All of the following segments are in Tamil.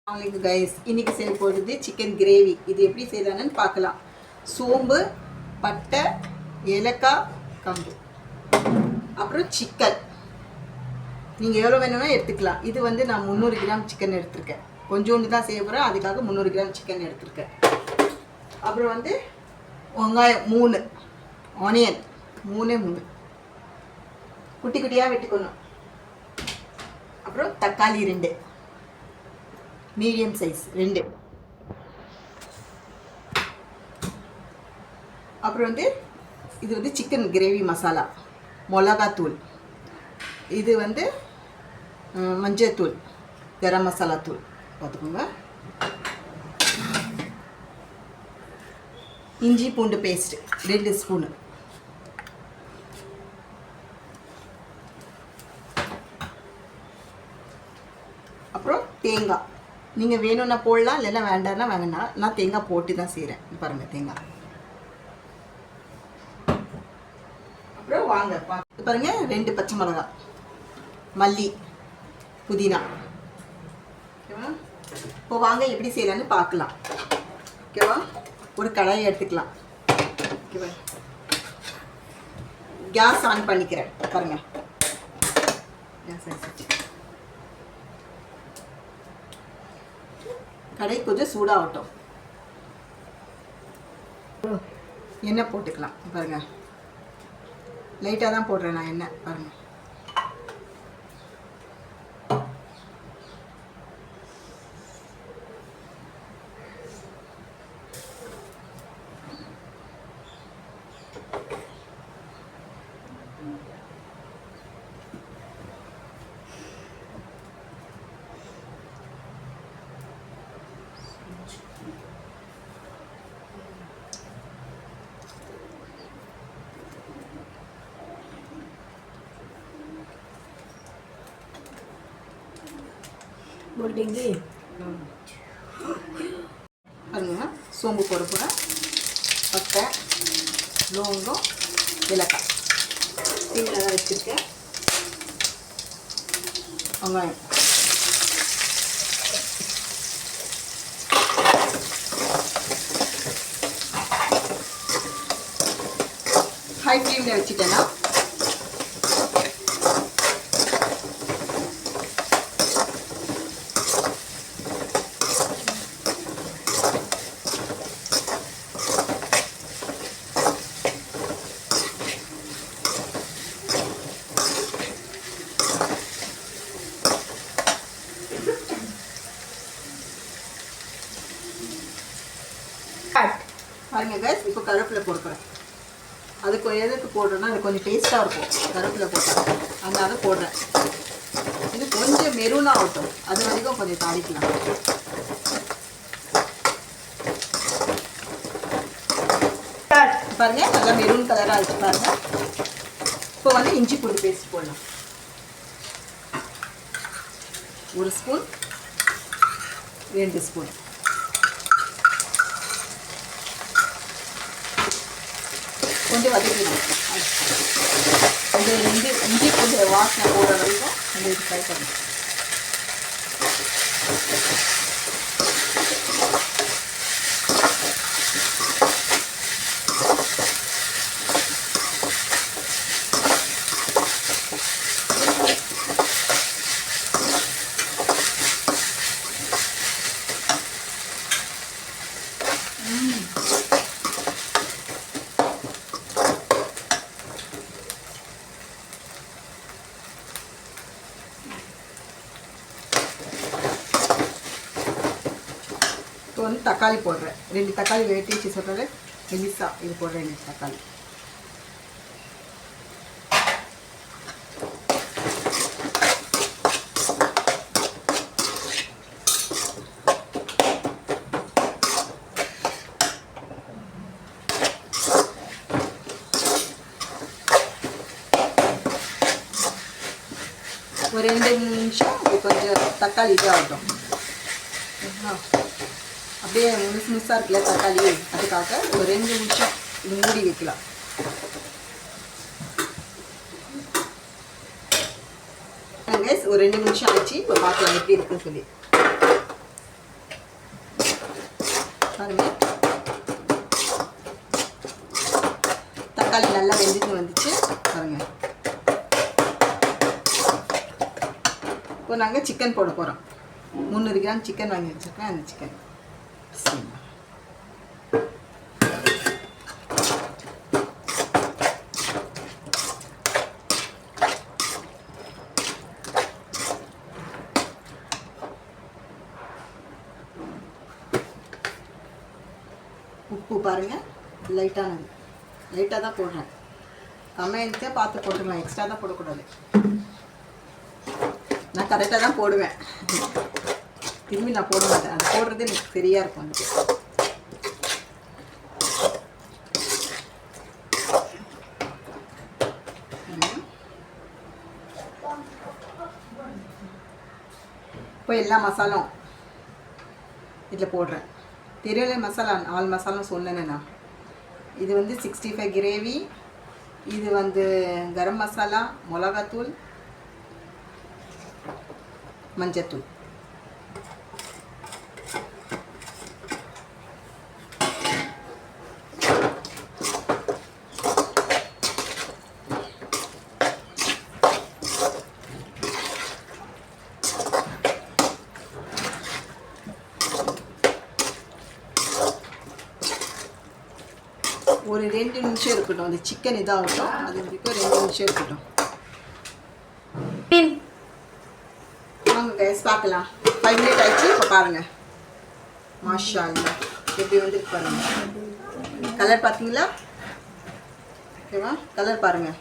வாங்க கைஸ், இன்னைக்கு செய்ய போகிறது சிக்கன் கிரேவி. இது எப்படி செய்யலான்னு பார்க்கலாம். சோம்பு, பட்டை, ஏலக்காய், கம்பு, அப்புறம் சிக்கன் நீங்கள் எவ்வளோ வேணும்னா எடுத்துக்கலாம். இது வந்து நான் 300 கிராம் சிக்கன் எடுத்திருக்கேன். கொஞ்சோண்டு தான் செய்ய போகிறேன், அதுக்காக 300 கிராம் சிக்கன் எடுத்திருக்கேன். அப்புறம் வந்து வெங்காயம் 3, ஆனியன் 3 குட்டி குட்டியாக வெட்டுக்கணும். அப்புறம் தக்காளி 2, மீடியம் சைஸ் 2. அப்புறம் வந்து இது வந்து சிக்கன் கிரேவி மசாலா, மிளகாத்தூள், இது வந்து மஞ்சள்தூள், கரம் மசாலா தூள் பார்த்துக்கோங்க. இஞ்சி பூண்டு பேஸ்ட் 2 ஸ்பூனு. அப்புறம் தேங்காய் நீங்கள் வேணும்னா போடலாம், இல்லைன்னா வேண்டாம்னா வேண்டாம். நான் தேங்காய் போட்டு தான் செய்கிறேன். பாருங்கள் தேங்காய். அப்புறம் வாங்க பாருங்கள், 2 பச்சை மிளகாய், மல்லி, புதினா. ஓகேவா? இப்போ வாங்க எப்படி செய்யலான்னு பார்க்கலாம். ஓகேவா? ஒரு கடாயை எடுத்துக்கலாம். ஓகேவா? கேஸ் ஆன் பண்ணிக்கிறேன். பாருங்கள், கேஸ் ஆன். கடை கொஞ்சம் சூடாகட்டும். எண்ணெய் போட்டுக்கலாம். பாருங்கள், லைட்டாக தான் போடுறேன் நான் எண்ணெய். பாருங்கள், பாருங்க, சோம்பு போட போகிறேன், பட்டை, லவங்கம், ஏலக்காய், சிம்மில் தான் வச்சுருக்கேன். வெங்காயம், ஹை ஃப்ளேமில் வச்சுட்டேன்னா பாருங்க கைஸ். இப்போ கருவேப்பிலை போடுறேன். அதுக்கு எதுக்கு போடுறேன்னா அது கொஞ்சம் டேஸ்ட்டாக இருக்கும் கருவேப்பிலை போட்டால், அதனால போடுறேன். இது கொஞ்சம் மெரூனாக ஆகட்டும், அது வரைக்கும் கொஞ்சம் தாளிக்கலாம். பாருங்க, நல்லா மெரூன் கலராக ஆகிடுச்சு பாருங்க. இப்போ வந்து இஞ்சி பூண்டு பேஸ்ட் போடலாம். 1 ஸ்பூன், 2 ஸ்பூன். கொஞ்சம் வதக்கிடணும். கொஞ்சம் இஞ்சி கொஞ்சம் வாசனை போடுற வரைக்கும் கொஞ்சம் இது ஃப்ரை பண்ணணும். இப்போ வந்து தக்காளி போடுறேன். 2 தக்காளி வெட்டி வச்சு சொல்கிறேன், மெலிசா இது போடுறேன். 2 தக்காளி. ஒரு 2 நிமிஷம் கொஞ்சம் தக்காளி இதாகட்டும். அப்படியே முழுசாக இருக்குல்ல தக்காளி, அதுக்காக ஒரு 2 நிமிஷம் இது மூடி வைக்கலாம். ஒரு 2 நிமிஷம் ஆச்சு. இப்போ பார்க்கலாம் எப்படி இருக்குன்னு சொல்லி. பாருங்கள், தக்காளி நல்லா வெந்துட்டு வந்துச்சு பாருங்கள். இப்போ நாங்கள் சிக்கன் போட போகிறோம். 300 கிராம் சிக்கன் வாங்கி வச்சுருக்கேன். அந்த சிக்கன் உப்பு பாருங்கள், லைட்டாக தான் போடுறேன். கம்மியாக பார்த்து போட்டுக்கலாம், எக்ஸ்ட்ரா தான் போடக்கூடாது. நான் கரெக்டாக தான் போடுவேன், திரும்பி நான் போட மாட்டேன். அது போடுறது எனக்கு சரியாக இருக்கும். இப்போ எல்லா மசாலும் இதில் போடுறேன். தெரியல மசாலா, 4 மசாலும் சொன்னேன்னா. இது வந்து 65 கிரேவி, இது வந்து கரம் மசாலா, மிளகாத்தூள், மஞ்சத்தூள். ஒரு 2 நிமிஷம் இருக்கட்டும். அந்த சிக்கன் இதாகட்டும், அது வரைக்கும் 2 நிமிஷம் இருக்கட்டும். வாங்க கைஸ் பார்க்கலாம். 5 மினிட் ஆயிடுச்சு. இப்போ பாருங்கள், மாஷா அல்லாஹ் எப்படி வந்துருக்கு பாருங்கள். கலர் பார்த்தீங்களா? ஓகேவா? கலர் பாருங்கள்.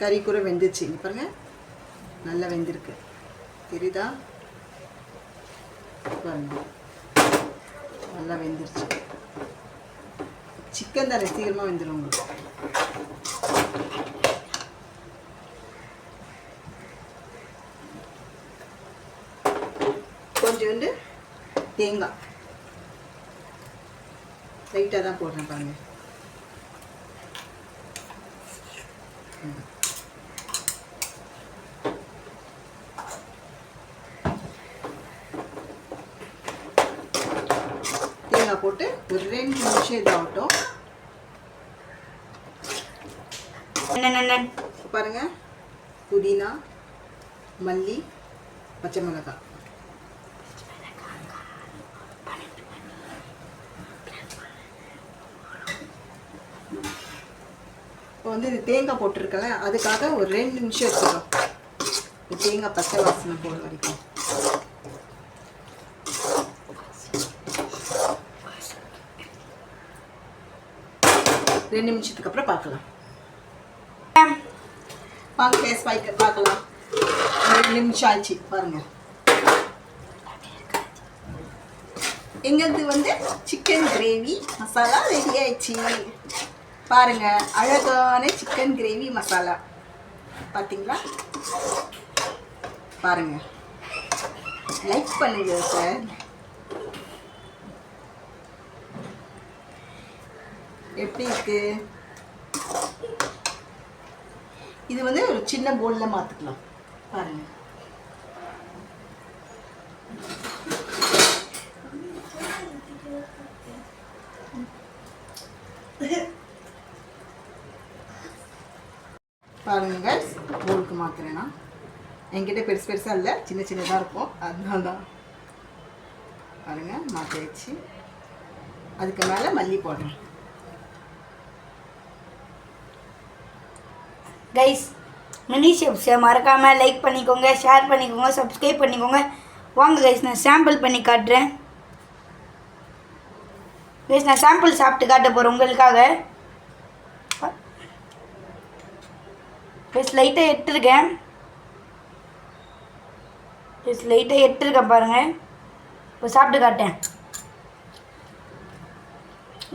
கறி கூட வெந்துச்சு. இங்கே பாருங்கள், நல்லா வெந்திருக்கு. தெரியுதா? பாருங்க, நல்லா வெந்துருச்சு. சிக்கன் தான் சீக்கிரமாக வெந்துடும் உங்களுக்கு. கொஞ்சோண்டு தேங்காய் லைட்டாக தான் போடுறேன் பாருங்கள். தேங்காய் போட்டு ஒரு 2 நிமிஷம் இதாகட்டும். பாருங்க, புதினா, மல்லி, பச்சை மிளகாய். இப்போ வந்து இது தேங்காய் போட்டிருக்கல, அதுக்காக ஒரு 2 நிமிஷம் இருக்கட்டும். தேங்காய் பச்சை வாசனை போட வரைக்கும். ரெண்டு நிமிஷத்துக்கு அப்புறம் பார்க்கலாம். வாங்க டேஸ்ட் பார்க்கலாம். 2 நிமிஷம் ஆச்சு பாருங்க. எங்களுக்கு வந்து சிக்கன் கிரேவி மசாலா ரெடி ஆயிடுச்சு பாருங்க. அழகான சிக்கன் கிரேவி மசாலா பார்த்தீங்களா? பாருங்க, லைக் பண்ணுங்க சார். எப்படி இருக்கு? இது வந்து ஒரு சின்ன போல்ல மாத்திக்கலாம் பாருங்க. பாருங்க கைஸ், போலுக்கு மாத்துறேன்னா என்கிட்ட பெருசு பெருசா இல்லை, சின்ன சின்னதாக இருக்கும், அதனால தான். பாருங்க, மாற்றிடுச்சு. அதுக்கு மேலே மல்லி போடுறேன். கைஸ், மினி ஷெஃப்ஸை மறக்காமல் லைக் பண்ணிக்கோங்க, ஷேர் பண்ணிக்கோங்க, சப்ஸ்கிரைப் பண்ணிக்கோங்க. வாங்க கைஸ், நான் சாம்பிள் பண்ணி காட்டுறேன். கைஸ், நான் சாம்பிள் சாப்பிட்டு காட்ட போகிறேன் உங்களுக்காக. கைஸ், லைட்டாக எட்டிருக்கேன் பாருங்கள். இப்போ சாப்பிட்டு காட்டேன்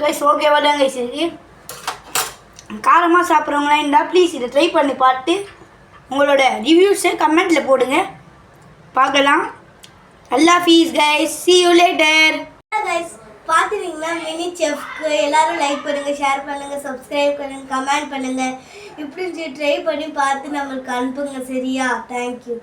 கைஸ். ஓகேவா தான் கைஸ்? இது காரமாக சாப்பிட்றவங்களா இருந்தால் ப்ளீஸ் இதை ட்ரை பண்ணி பார்த்து உங்களோட ரிவ்யூஸை கமெண்ட்டில் போடுங்க, பார்க்கலாம். Allah Hafiz guys, see you later. Guys பார்த்துட்டீங்கன்னா மினி செஃப்க்கு எல்லாரும் லைக் பண்ணுங்கள், ஷேர் பண்ணுங்கள், சப்ஸ்கிரைப் பண்ணுங்கள், கமெண்ட் பண்ணுங்கள். இப்படி ட்ரை பண்ணி பார்த்து நம்மளுக்கு அனுப்புங்க. சரியா? தேங்க்யூ.